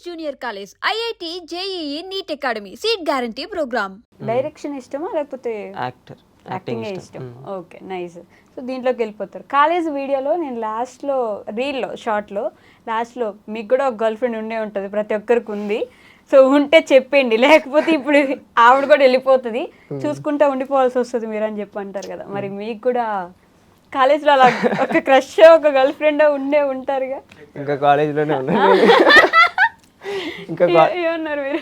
Junior college, IIT, JEE, NEET academy, seat guarantee program. Direction ఇష్టమా లేకపోతే acting ఇష్టం? Okay, nice. So దీంట్లోకి వెళ్ళిపోతారు. కాలేజ్ వీడియోలో నేను లాస్ట్లో రీల్లో షార్ట్లో లాస్ట్లో మీకు కూడా ఒక గర్ల్ ఫ్రెండ్ ఉండే ఉంటుంది, ప్రతి ఒక్కరికి ఉంది. సో ఉంటే చెప్పండి, లేకపోతే ఇప్పుడు ఆవిడ కూడా వెళ్ళిపోతుంది, చూసుకుంటా ఉండిపోవాల్సి వస్తుంది మీరు అని చెప్పి అంటారు కదా. మరి మీకు కూడా కాలేజ్లో అలా ఒక క్రష్ ఒక గర్ల్ ఫ్రెండ్ ఉంటారుగా? ఇంకా కాలేజ్లోనే ఉన్నారు. ఏమన్నారు మీరు?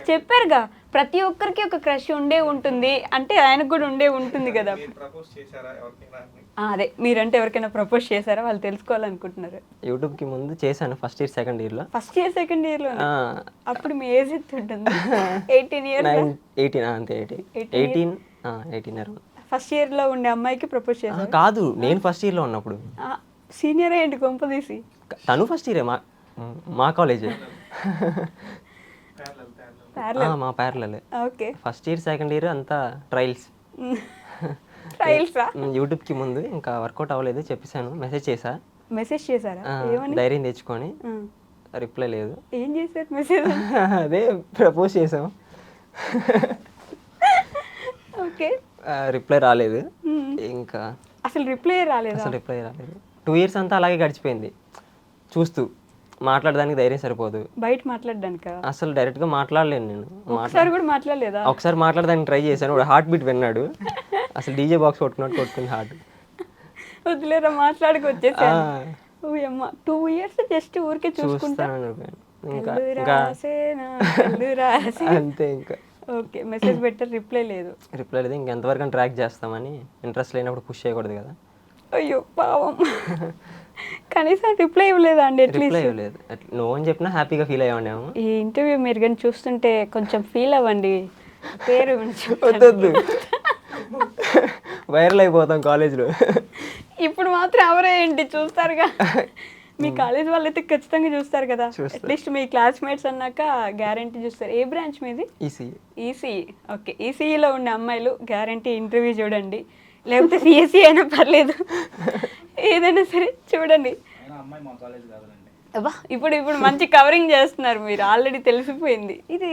చెప్పారుగా ప్రతి ఒక్కరికి ఒక క్రష్ ఉంటుంది అంటే ఆయనకు కూడా ఉంటుంది కదా. అదే మీరంటే ఎవరికైనా ప్రపోజ్ చేశారా వాళ్ళు తెలుసుకోవాలనుకుంటున్నారు. యూట్యూబ్ కి ముందు చేశాను ఫస్ట్ ఇయర్ సెకండ్ ఇయర్ లో. అప్పుడు మీ ఏజ్ ఎంత ఉంటుంది? 18 years? 18 అంతే. 18 ఫస్ట్ ఇయర్ లో ఉండే అమ్మాయికి ప్రపోజ్ చేశారు? కాదు, నేను ఫస్ట్ ఇయర్ లో ఉన్నప్పుడు. సీనియర్ ఏంటి కొంపదీసి? తను ఫస్ట్ ఇయరే మా కాలేజ్, మా parallel. Okay, first year second year అంతా ట్రయల్స్. యూట్యూబ్ కి ముందు ఇంకా వర్కౌట్ అవ్వలేదు, చెప్పేసాను, మెసేజ్ చేశారా? ధైర్యం తెచ్చుకొని. రిప్లై లేదు. ఏం చేశారు మెసేజ్? అదే ప్రపోజ్ చేసాం. ఓకే, రిప్లై రాలేదు. ఇంకా అసలు రిప్లై రాలేదు. 2 years అంతా అలాగే గడిచిపోయింది చూస్తూ. మాట్లాడడానికి ధైర్యం సరిపోదు, బయట మాట్లాడడానికి అసలు డైరెక్ట్ గా మాట్లాడలేను నేను. ఒకసారి కూడా మాట్లాడలేదా? ఒకసారి మాట్లాడడానికి ట్రై చేశాను, హార్ట్ బీట్ విన్నాడు. అసలు డీజే బాక్స్ కొట్టుకుని హార్ట్. వదిలేరా, మాట్లాడుకు వచ్చేసాను. 2 years జస్ట్ ఊరికే చూసుకుంటాను. అంతే. ఇంకా ఓకే, మెసేజ్ పెట్టారు, రిప్లై లేదు. ఇంకెంతవరకు ట్రాక్ చేస్తామని. ఇంట్రెస్ట్ లేనప్పుడు పుష్ చేయకూడదు కదా. అయ్యో పాపం, కనీసం రిప్లై ఇవ్వలేదా అండి? ఇవ్వలేదు. నో అని చెప్పినా హ్యాపీగా ఫీల్ అయ్యాము. ఈ ఇంటర్వ్యూ మీరు కానీ చూస్తుంటే కొంచెం ఫీల్ అవ్వండి. పేరు వద్దు, వైరల్ అయిపోతాం కాలేజ్లో. ఇప్పుడు మాత్రం ఎవరేంటి చూస్తారుగా, మీ కాలేజ్ వాళ్ళైతే ఖచ్చితంగా చూస్తారు కదా. అట్లీస్ట్ మీ క్లాస్మేట్స్ అన్నాక గ్యారంటీ చూస్తారు. ఏ బ్రాంచ్ మీది? ఈసీఈ. ఓకే, ఈసీఈలో ఉండే అమ్మాయిలు గ్యారంటీ ఇంటర్వ్యూ చూడండి, లేకపోతే సిఎస్సి అయినా పర్లేదు, ఏదైనా సరే చూడండి. అబ్బా, ఇప్పుడు మంచి కవరింగ్ చేస్తున్నారు మీరు, ఆల్రెడీ తెలిసిపోయింది. ఇది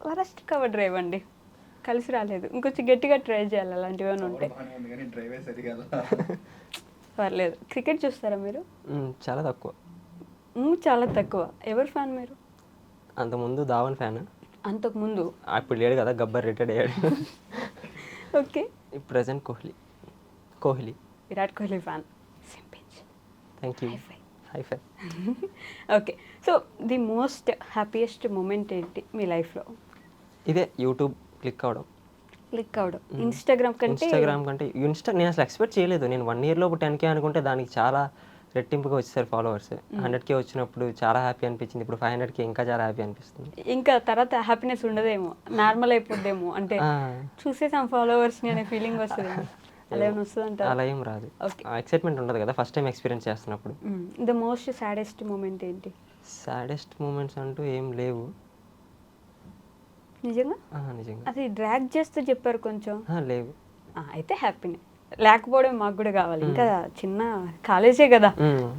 వరస్ట్ కవర్ డ్రైవ్ అండి, కలిసి రాలేదు. ఇంకొంచెం గట్టిగా ట్రై చేయాలి, అలాంటివి ఏమైనా ఉంటే. పర్లేదు. క్రికెట్ చూస్తారా మీరు? చాలా తక్కువ. చాలా తక్కువ. ఎవరు ఫ్యాన్ మీరు? అంతకుముందు ధావన్ ఫ్యాన్. అంతకుముందు? ఇప్పుడు లేడు కదా, గబ్బర్ రిటైర్డ్ అయ్యాడు. Okay, present Kohli. Virat Kohli fan. Thank you. Hi fi. Okay, so the most happiest moment ఏంటి మీ లైఫ్లో? ఇదే యూట్యూబ్ క్లిక్ అవడం. ఇన్స్టాగ్రామ్ కంటే నేను అసలు ఎక్స్పెక్ట్ చేయలేదు. నేను 1 year లోపు 10K అనుకుంటే దానికి చాలా రెట్టింపుగా వచ్చేసారు ఫాలోవర్స్. 100K వచ్చినప్పుడు చాలా హ్యాపీ అనిపించింది. ఇప్పుడు 500K ఇంకా చాలా హ్యాపీ అనిపిస్తుంది. ఇంకా తర్వాత హ్యాపీనెస్ ఉండదేమో, నార్మల్ అయిపోద్దేమో, అంటే చూసేసాం ఫాలోవర్స్ అనే ఫీలింగ్ వస్తుంది. అలా ఏమైనా వస్తుందంట? అలా ఏం రాదు, ఎక్సైట్మెంట్ ఉండదు కదా ఫస్ట్ టైం ఎక్స్పీరియన్స్ చేస్తున్నప్పుడు. ద మోస్ట్ సాడెస్ట్ మూమెంట్ ఏంటి? సాడెస్ట్ మూమెంట్స్ అంటూ ఏం లేవు నిజంగా. అది డ్రాగ్ చేస్తూ చెప్పారు కొంచెం. లేవు. అయితే హ్యాపీనే, లేకపోవడం మాకు కూడా కావాలి. ఇంకా చిన్న కాలేజే కదా,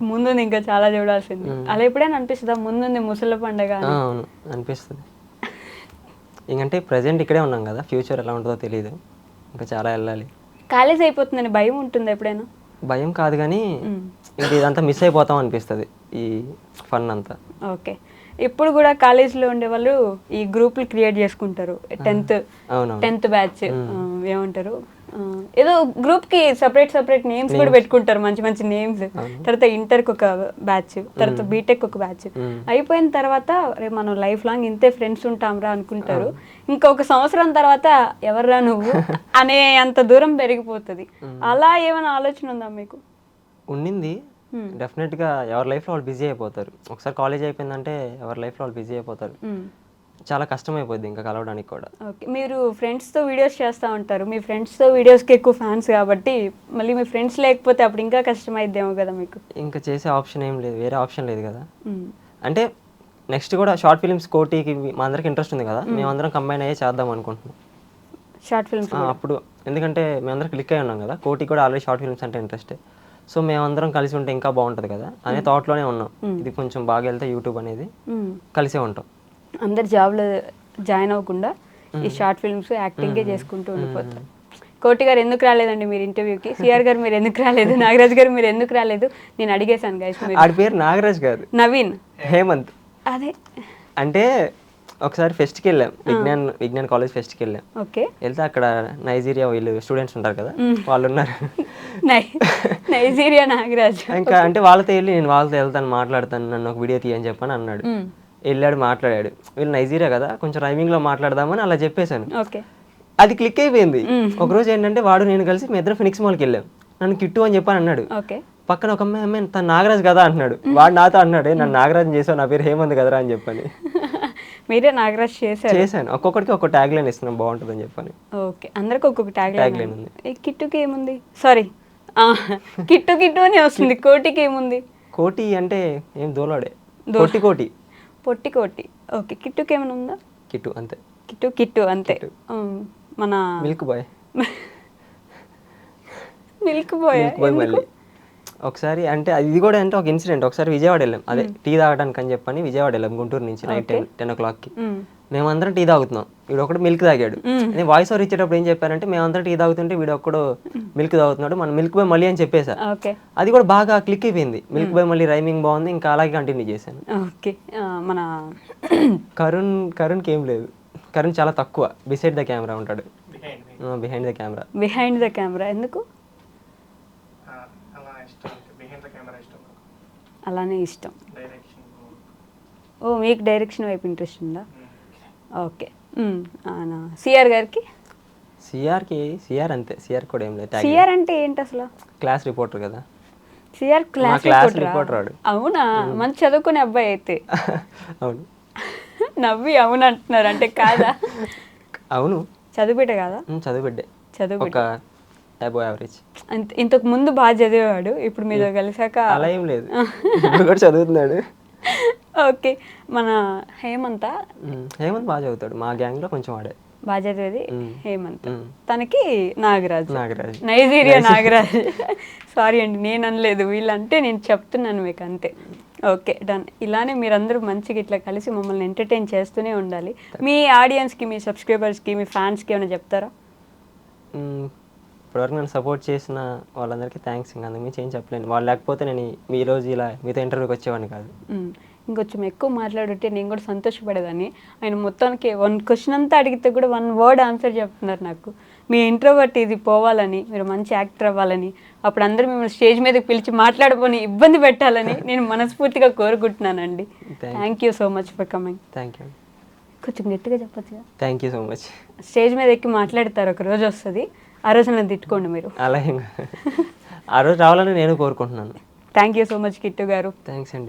ముందుంది ఇంకా చాలా చూడాల్సింది. అలా ఎప్పుడైనా అనిపిస్తుందా ముందుంది ముసలి పండగ? అవును అనిపిస్తుంది. ఇంకంటే ప్రజెంట్ ఇక్కడే ఉన్నాం కదా, ఫ్యూచర్ ఎలా ఉంటుందో తెలియదు, ఇంకా చాలా వెళ్ళాలి. కాలేజ్ అయిపోతుందని భయం ఉంటుందా ఎప్పుడైనా? భయం కాదు కానీ ఇంక ఇదంతా మిస్ అయిపోతాం అనిపిస్తుంది, ఈ ఫన్ అంతా. ఓకే, ఇప్పుడు కూడా కాలేజ్లో ఉండే వాళ్ళు ఈ గ్రూపులు క్రియేట్ చేసుకుంటారు. 10th బ్యాచ్ ఏమంటారు, ఏదో గ్రూప్కి సపరేట్ నేమ్స్ కూడా పెట్టుకుంటారు, మంచి మంచి నేమ్స్. తర్వాత ఇంటర్కి ఒక బ్యాచ్, తర్వాత బీటెక్ ఒక బ్యాచ్. అయిపోయిన తర్వాత రేపు మనం లైఫ్ లాంగ్ ఇంతే ఫ్రెండ్స్ ఉంటాంరా అనుకుంటారు. ఇంకొక సంవత్సరం తర్వాత ఎవర్రా నువ్వు అనే అంత దూరం పెరిగిపోతుంది. అలా ఏమైనా ఆలోచన ఉందా మీకు? ఉండింది. డెఫినెట్గా ఎవరి లైఫ్లో వాళ్ళు బిజీ అయిపోతారు. ఒకసారి కాలేజ్ అయిపోయిందంటే ఎవరి లైఫ్లో వాళ్ళు బిజీ అయిపోతారు, చాలా కష్టం అయిపోద్ది ఇంకా కలవడానికి కూడా. ఓకే, మీరు ఫ్రెండ్స్తో వీడియోస్ చేస్తూ ఉంటారు, మీ ఫ్రెండ్స్తో వీడియోస్కి ఎక్కువ ఫ్యాన్స్ కాబట్టి మళ్ళీ మీ ఫ్రెండ్స్ లేకపోతే అప్పుడు ఇంకా కష్టమైద్దేమో కదా మీకు? ఇంకా చేసే ఆప్షన్ ఏం లేదు, వేరే ఆప్షన్ లేదు కదా. అంటే నెక్స్ట్ కూడా షార్ట్ ఫిల్మ్స్ కోటికి మా అందరికి ఇంట్రెస్ట్ ఉంది కదా, మేమందరం కంబైన్ అయ్యే చేద్దాం అనుకుంటున్నాం షార్ట్ ఫిల్మ్స్. అప్పుడు ఎందుకంటే మేమందరం క్లిక్ అయి ఉన్నాం కదా, కోటికి కూడా ఆల్రెడీ షార్ట్ ఫిల్మ్స్ అంటే ఇంట్రెస్ట్. సో మేమందరం కలిసి ఉంటే ఇంకా బాగుంటుంది కదా అనే థాట్లోనే ఉన్నాం. ఇది కొంచెం బాగా వెళ్తే యూట్యూబ్ అనేది కలిసే ఉంటాం. అందరు జాబ్లో జాయిన్ అవ్వకుండా ఈ షార్ట్ ఫిల్మ్స్ యాక్టింగే చేసుకుంటూ ఉండిపోతారు. కోటి గారు ఎందుకు రాలేదండి మీరు ఇంటర్వ్యూకి? సిఆర్ గారు మీరు ఎందుకు రాలేదు? నాగరాజ్ గారు మీరు ఎందుకు రాలేదు? నేను అడిగేశాను గైస్. ఆడి పేరు నాగరాజ్ కాదు, నవీన్. హేమంత్. అదే అంటే ఒకసారి ఫెస్ట్కి వెళ్ళాం, విజ్ఞాన్ కాలేజ్ ఫెస్ట్కి వెళ్ళాం. ఓకే. వెళ్తే అక్కడ నైజీరియా వీళ్ళు స్టూడెంట్స్ ఉంటారు కదా, వాళ్ళు ఉన్నారు. నైజీరియా నాగరాజ్. ఇంకా అంటే వాళ్ళతో వెళ్ళి నేను వాళ్ళతో వెళ్తాను, మాట్లాడతాను, నన్ను ఒక వీడియో తీయని చెప్పని అన్నాడు. వెళ్ళాడు, మాట్లాడాడు. వీళ్ళు నైజీరియా కదా, కొంచెం రైమింగ్లో మాట్లాడదామని అలా చెప్పేశాను. ఓకే. అది క్లిక్ అయిపోయింది. ఒకరోజు ఏంటంటే వాడు నేను కలిసి మీ ఇద్దరు ఫినిక్స్ మాల్కి వెళ్ళాం. నన్ను కిట్టు అని చెప్పని అన్నాడు. ఓకే. పక్కన ఒక అమ్మాయి తను నాగరాజ్ కదా అంటున్నాడు. వాడు నాతో అన్నాడు, నన్ను నాగరాజ్ చేసావు, నా పేరు హేమంత్ కదరా అని చెప్పని. మీరే నాగరాజ్ చేశాను. ఒక్కొక్కడికి ఒక ట్యాగ్ లైన్ ఇస్తున్నాం, బాగుంటుందని చెప్పని. ఓకే, అందరికి ఒక్కొక్క ట్యాగ్ లైన్ ఉంది. కిట్టుకి ఏముంది? సారీ, కిట్టు కిట్టు అని వస్తుంది. కోటికి ఏముంది? కోటి అంటే ఏం దోలాడే, కోటి కోటి పొట్టి కోటి. ఓకే. కిట్టుకి ఏమైనా ఉందా? కిట్టు అంతే. కిట్టు కిట్టు అంతే. మన మిల్క్ బాయ్. మిల్క్ బాయ్ మళ్ళీ ఒకసారి అంటే ఇది కూడా అంటే ఒక ఇన్సిడెంట్. ఒకసారి విజయవాడ వెళ్ళాం, అదే టీ తాగడానికి అని చెప్పని విజయవాడ వెళ్ళాం, గుంటూరు నుంచి నైట్ 10 o'clockకి. మేమందరం టీ తాగుతున్నాం, వీడు ఒకటి మిల్క్ తాగాడు. నేను వాయిస్ ఓవర్ ఇచ్చేటప్పుడు ఏం చెప్పానంటే మేమందరం టీ తాగుతుంటే వీడు ఒక్కడు మిల్క్ తాగుతున్నాడు, మన మిల్క్ బాయ్ మళ్ళీ అని చెప్పేసా. అది కూడా బాగా క్లిక్ అయిపోయింది. మిల్క్ బాయ్ మళ్ళీ రైమింగ్ బాగుంది, ఇంకా అలాగే కంటిన్యూ చేశాను. ఓకే. మన కరుణ్కి ఏం లేదు, కరుణ్ చాలా తక్కువ, బిసైడ్ ద కెమెరా ఉంటాడు, behind the camera. Behind the camera ఎందుకు? అలానే ఇష్టం. ఓ, మీకు డైరెక్షన్ వైపు ఇంట్రెస్ట్ ఉందా? ఓకే. సిఆర్ గారికి? సిఆర్ అంతే, సిఆర్ కూడా ఏం లేదు. సిఆర్ అంటే ఏంటి అసలు? క్లాస్ రిపోర్టర్ కదా. CR class reporter. అవునా? మంచి చదువుకునే అబ్బాయి అయితే. అవును. నవ్వి అవును అంటున్నారు, అంటే కాదా? అవును. చదువుబిడ్డ కాదా? చదువుబిడ్డే, ఒక అబోవ్ యావరేజ్. ఇంతకు ముందు బాగా చదివేవాడు, ఇప్పుడు మీతో కలిసాక అలా ఏం లేదు, ఇప్పుడు కూడా చదువుతున్నాడు. ఓకే. మన హేమంత్ బాగా చదువుతాడు, మా గ్యాంగ్ లో కొంచెం వాడే బాగా చదివేది హేమంత్. తనకి నాగరాజ్, నాగరాజ్, నైజీరియా నాగరాజ్. సారీ అండి, నేను అనలేదు, వీళ్ళంటే నేను చెప్తున్నాను మీకు అంతే. Okay, done. ఇలానే మీరందరూ మంచిగా ఇట్లా కలిసి మమ్మల్ని ఎంటర్టైన్ చేస్తూనే ఉండాలి. మీ ఆడియన్స్కి, మీ సబ్స్క్రైబర్స్కి, మీ ఫ్యాన్స్కి ఏమైనా చెప్తారా? ఇప్పటివరకు నన్ను సపోర్ట్ చేసిన వాళ్ళందరికీ థ్యాంక్స్. ఇంకా అందుకు ఏం చెప్పలేను. వాళ్ళు లేకపోతే నేను ఈరోజు ఇలా మీతో ఇంటర్వ్యూకి వచ్చేవాడిని కాదు. ఇంకొంచెం ఎక్కువ మాట్లాడుంటే నేను కూడా సంతోషపడేదాన్ని. ఆయన మొత్తానికి 1 క్వశ్చన్ అంతా అడిగితే కూడా 1 word ఆన్సర్ చెప్తున్నారు నాకు. మీ ఇంట్రోవర్ట్ ఇది పోవాలని, మీరు మంచి యాక్టర్ అవ్వాలని, అప్పుడు అందరూ మిమ్మల్ని స్టేజ్ మీదకి పిలిచి మాట్లాడుకొని ఇబ్బంది పెట్టాలని నేను మనస్ఫూర్తిగా కోరుకుంటున్నానండి. Thank you so much for coming. Thank you. కొంచెం గట్టిగా చెప్పచ్చు. Thank you so much. Stage మీద ఎక్కి మాట్లాడతారు, ఒక రోజు వస్తుంది, ఆ రోజు నన్ను తిట్టుకోండి మీరు. అలా ఆ రోజు రావాలని నేను కోరుకుంటున్నాను. Thank you so much Kittu garu. Thanks అండి.